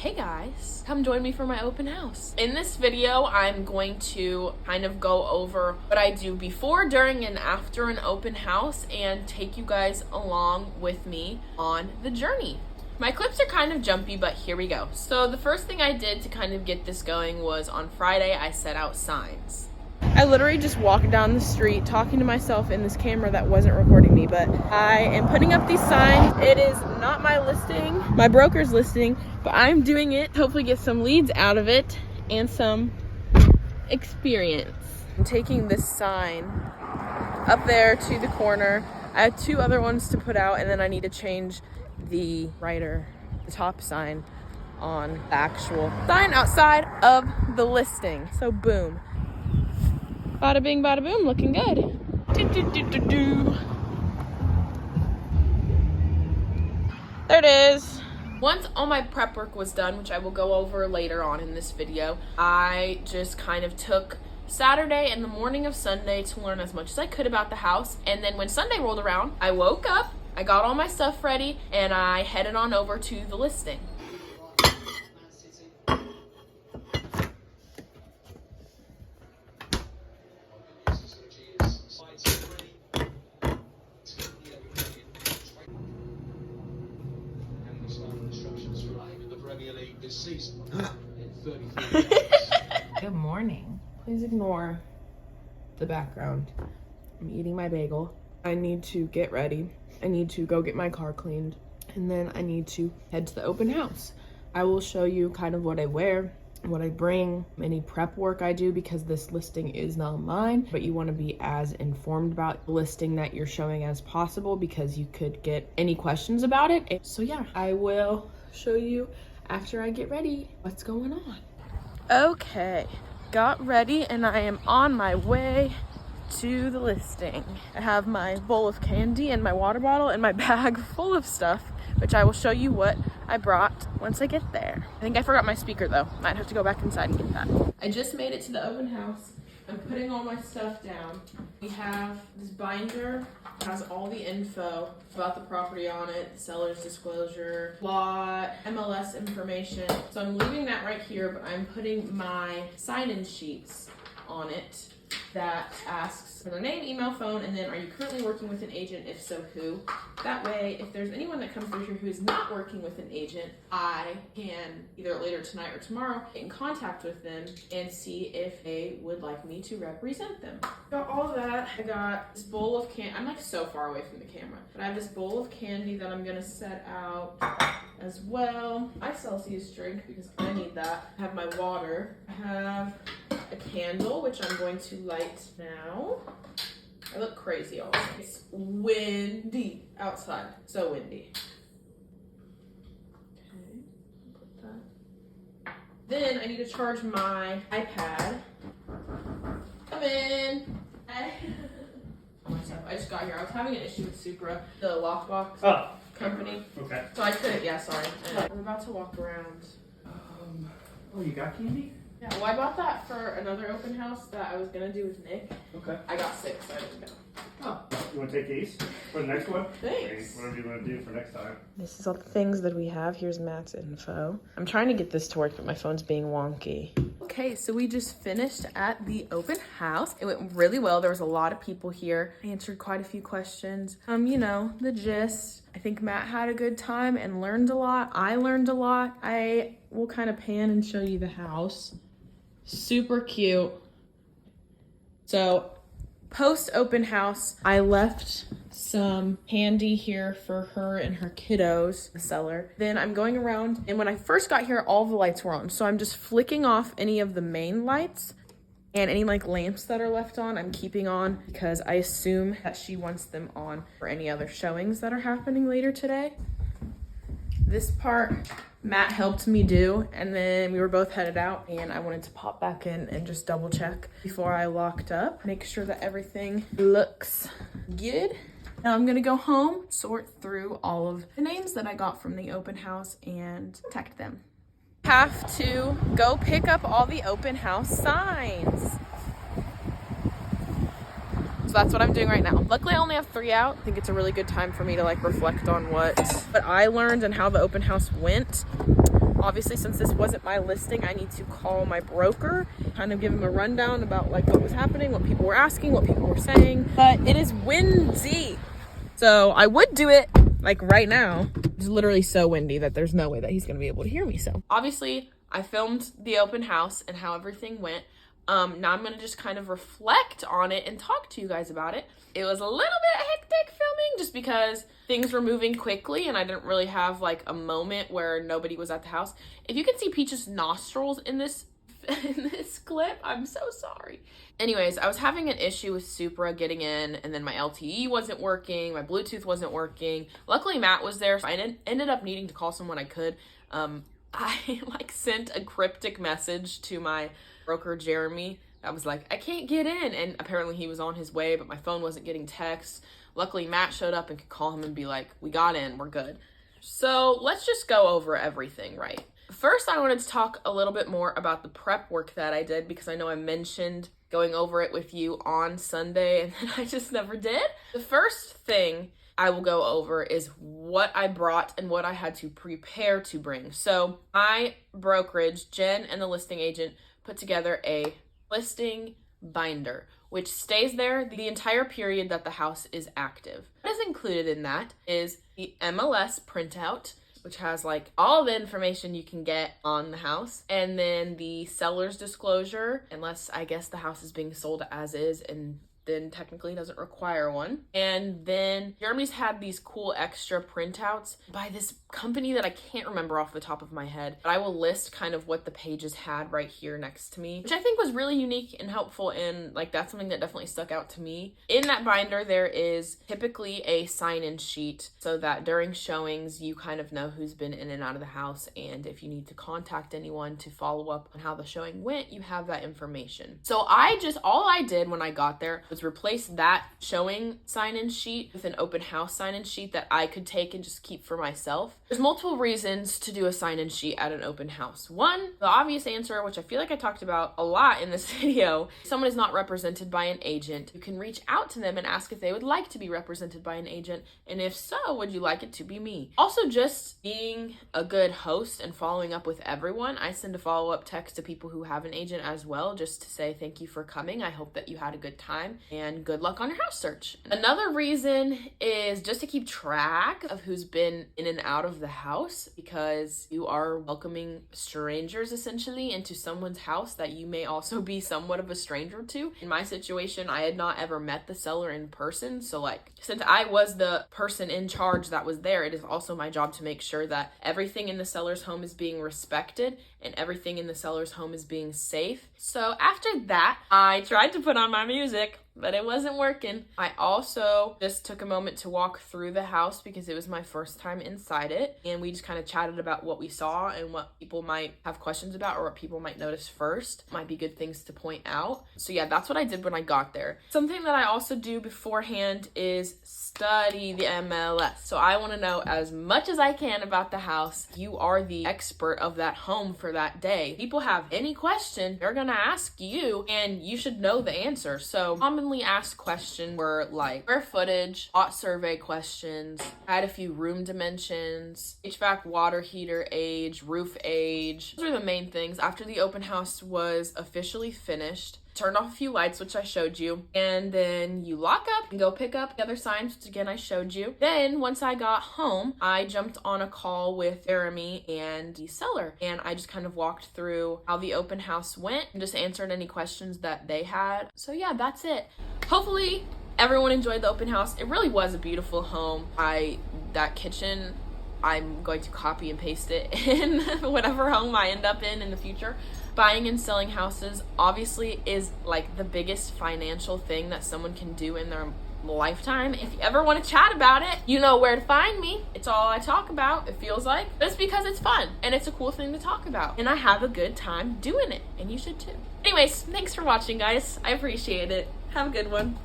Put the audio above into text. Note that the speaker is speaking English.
Hey guys, come join me for my open house. In this video, I'm going to kind of go over what I do before, during, and after an open house and take you guys along with me on the journey. My clips are kind of jumpy, but here we go. So the first thing I did to kind of get this going was on Friday, I set out signs. I literally just walked down the street talking to myself in this camera that wasn't recording me, but I am putting up these signs. It is not my listing, my broker's listing, but I'm doing it, hopefully get some leads out of it and some experience. I'm taking this sign up there to the corner. I have two other ones to put out, and then I need to change the top sign on the actual sign outside of the listing. So boom. Bada bing, bada boom, looking good. There it is. Once all my prep work was done, which I will go over later on in this video, I just kind of took Saturday and the morning of Sunday to learn as much as I could about the house. And then when Sunday rolled around, I woke up, I got all my stuff ready, and I headed on over to the listing. Good morning. Please ignore the background. I'm eating my bagel. I need to get ready. I need to go get my car cleaned, and then I need to head to the open house. I will show you kind of what I wear, what I bring, any prep work I do, because this listing is not mine, but you want to be as informed about the listing that you're showing as possible, because you could get any questions about it. So yeah, I will show you after I get ready what's going on. Okay, got ready and I am on my way to the listing. I have my bowl of candy and my water bottle and my bag full of stuff, which I will show you what I brought once I get there. I think I forgot my speaker though. Might have to go back inside and get that. I just made it to the open house. I'm putting all my stuff down. We have this binder, it has all the info about the property on it, seller's disclosure, lot, MLS information. So I'm leaving that right here, but I'm putting my sign-in sheets on it that asks for their name, email, phone, and then are you currently working with an agent? If so, who? That way, if there's anyone that comes through here who is not working with an agent, I can either later tonight or tomorrow get in contact with them and see if they would like me to represent them. Got all of that. I got this bowl of candy. I'm like so far away from the camera, but I have this bowl of candy that I'm gonna set out as well. My Celsius drink because I need that. I have my water. I have a candle, which I'm going to light now. I look crazy already. It's windy outside. So windy. Okay, put that. Then I need to charge my iPad. Come in. I just got here. I was having an issue with Supra, the lockbox company. Okay. So I couldn't, sorry. I'm about to walk around. Oh, you got candy? Yeah, well, I bought that for another open house that I was gonna do with Nick. Okay. I got sick, so I didn't go. Oh, you want to take these for the next one? Thanks. Whatever you want to do for next time. This is all the things that we have. Here's Matt's info. I'm trying to get this to work, but my phone's being wonky. Okay, so we just finished at the open house. It went really well. There was a lot of people here. I answered quite a few questions. You know, the gist. I think Matt had a good time and learned a lot. I learned a lot. I will kind of pan and show you the house. Super cute. So post open house, I left some candy here for her and her kiddos, the seller. Then I'm going around, and when I first got here, all the lights were on. So I'm just flicking off any of the main lights, and any like lamps that are left on, I'm keeping on because I assume that she wants them on for any other showings that are happening later today. This part Matt helped me do, and then we were both headed out, and I wanted to pop back in and just double check before I locked up, make sure that everything looks good. Now I'm gonna go home, sort through all of the names that I got from the open house and contact them. Have to go pick up all the open house signs. So that's what I'm doing right now. Luckily, I only have 3 out. I think it's a really good time for me to like reflect on what I learned and how the open house went. Obviously, since this wasn't my listing, I need to call my broker, kind of give him a rundown about like what was happening, what people were asking, what people were saying. But it is windy. So I would do it like right now. It's literally so windy that there's no way that he's gonna be able to hear me. So obviously I filmed the open house and how everything went. Now I'm gonna just kind of reflect on it and talk to you guys about it. It was a little bit hectic filming just because things were moving quickly and I didn't really have like a moment where nobody was at the house. If you can see Peach's nostrils in this clip, I'm so sorry. Anyways, I was having an issue with Supra getting in, and then my LTE wasn't working, my Bluetooth wasn't working. Luckily Matt was there, so I ended up needing to call someone I could. I like sent a cryptic message to my broker Jeremy. I was like, I can't get in, and apparently he was on his way, but my phone wasn't getting texts. Luckily Matt showed up and could call him and be like, we got in, we're good. So let's just go over everything, right? First, I wanted to talk a little bit more about the prep work that I did, because I know I mentioned going over it with you on Sunday and then I just never did. The first thing I will go over is what I brought and what I had to prepare to bring. So my brokerage, Jen and the listing agent, put together a listing binder, which stays there the entire period that the house is active. What is included in that is the MLS printout, which has like all the information you can get on the house, and then the seller's disclosure, unless I guess the house is being sold as is and then technically doesn't require one. And then Jeremy's had these cool extra printouts by this company that I can't remember off the top of my head, but I will list kind of what the pages had right here next to me, which I think was really unique and helpful, and like that's something that definitely stuck out to me. In that binder there is typically a sign-in sheet so that during showings you kind of know who's been in and out of the house, and if you need to contact anyone to follow up on how the showing went, you have that information. So all I did when I got there was replace that showing sign-in sheet with an open house sign-in sheet that I could take and just keep for myself. There's multiple reasons to do a sign-in sheet at an open house. One, the obvious answer, which I feel like I talked about a lot in this video, if someone is not represented by an agent, you can reach out to them and ask if they would like to be represented by an agent, and if so, would you like it to be me? Also, just being a good host and following up with everyone, I send a follow-up text to people who have an agent as well, just to say thank you for coming. I hope that you had a good time and good luck on your house search. Another reason is just to keep track of who's been in and out of the house, because you are welcoming strangers essentially into someone's house that you may also be somewhat of a stranger to. In my situation, I had not ever met the seller in person, so like since I was the person in charge that was there, it is also my job to make sure that everything in the seller's home is being respected and everything in the seller's home is being safe. So after that, I tried to put on my music, but it wasn't working. I also just took a moment to walk through the house because it was my first time inside it, and we just kind of chatted about what we saw and what people might have questions about or what people might notice first. Might be good things to point out. So yeah, that's what I did when I got there. Something that I also do beforehand is study the MLS. So I want to know as much as I can about the house. You are the expert of that home for that day. People have any question, they're gonna ask you, and you should know the answer. So commonly asked questions were like square footage, hot survey questions. I had a few room dimensions, HVAC, water heater age, roof age. Those are the main things. After the open house was officially finished, turned off a few lights, which I showed you, and then you lock up and go pick up the other signs, which again I showed you. Then once I got home, I jumped on a call with Jeremy and the seller, and I just kind of walked through how the open house went and just answered any questions that they had. So yeah, that's it. Hopefully everyone enjoyed the open house. It really was a beautiful home. That kitchen, I'm going to copy and paste it in whatever home I end up in the future. Buying and selling houses obviously is like the biggest financial thing that someone can do in their lifetime. If you ever want to chat about it, you know where to find me. It's all I talk about, it feels like. But it's because it's fun and it's a cool thing to talk about. And I have a good time doing it, and you should too. Anyways, thanks for watching, guys. I appreciate it. Have a good one.